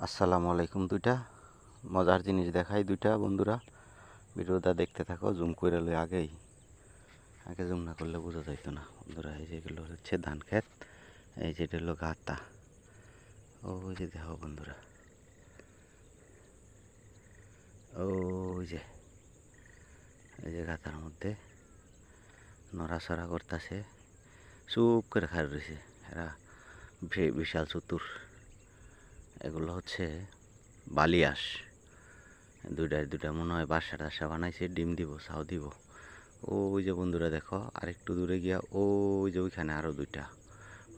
আসসালামু আলাইকুম। দুইটা মজার জিনিস দেখাই দুইটা বন্ধুরা, ভিডিওটা দেখতে থাকো। জুম করে লই আগে জুম না করলে বোঝা যাইতো না বন্ধুরা। এই যেগুলো হচ্ছে ধান ক্ষেত, এই যেটা হলো গাতা। ওই যে দেখো বন্ধুরা, ওই যে এই যে গাতার মধ্যে নড়াচড়া করতেছে, চুপ করে খাড় রয়েছে। এরা বিশাল চতুর। এগুলো হচ্ছে বালিয়াস। দুইটা মনে হয় বাসা টাসা বানাইছে, ডিম দিব, ছাও দিব। ওই যে বন্ধুরা দেখো, আরেকটু দূরে গিয়া ওই যে ওইখানে আরো দুইটা,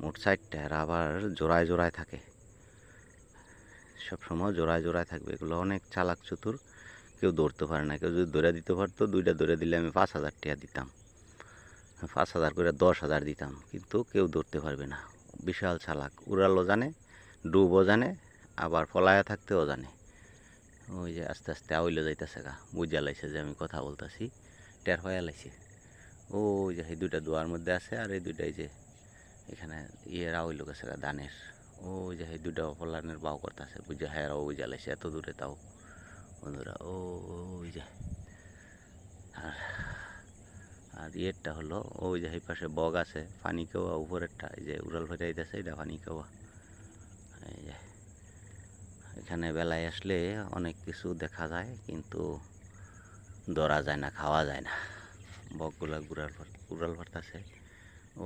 মোট 4টা। এরা আবার জোড়ায় জোড়ায় থাকে, সবসময় জোড়ায় জোড়ায় থাকবে। এগুলো অনেক চালাক চতুর, কেউ ধরতে পারে না। কেউ যদি ধরে দিতে পারতো, দুইটা ধরে দিলে আমি 5,000 টাকা দিতাম, 5,000 করে 10,000 দিতাম, কিন্তু কেউ ধরতে পারবে না। বিশাল চালাক, উড়ালও জানে, ডুবও জানে, আবার ফলায়া থাকতেও জানে। ওই যে আস্তে আস্তে আউলে যাইতেছে গা, বুঝা লাইছে যে আমি কথা বলতেছি, টের হয়ে লাইছে। ওই যে এই দুইটা দোয়ার মধ্যে আছে, আর এই দুইটাই যে এখানে আউল গেছে গা ধানের। ওই যে এই দুইটা ফলানের বাউ করতেছে, বুঝা হ্যাঁ ও বুঝা লাইছে এত দূরে তাও বন্ধুরা। ওই যে আর আর ইয়েরটা হলো ওই যে এই পাশে বগ আছে, পানি কেওয়া উপরেরটা, এই যে উড়াল ভরে যাইতেছে, এটা পানি কেওয়া। এই যে এখানে বেলায় আসলে অনেক কিছু দেখা যায়, কিন্তু ধরা যায় না, খাওয়া যায় না। বকগুলা উড়াল ভরতাছে।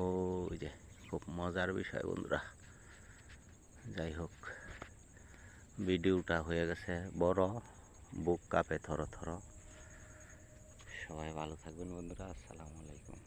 ওই যে খুব মজার বিষয় বন্ধুরা। যাই হোক, ভিডিওটা হয়ে গেছে বড়, বুক কাঁপে থর থর। সবাই ভালো থাকবেন বন্ধুরা। আসসালামু আলাইকুম।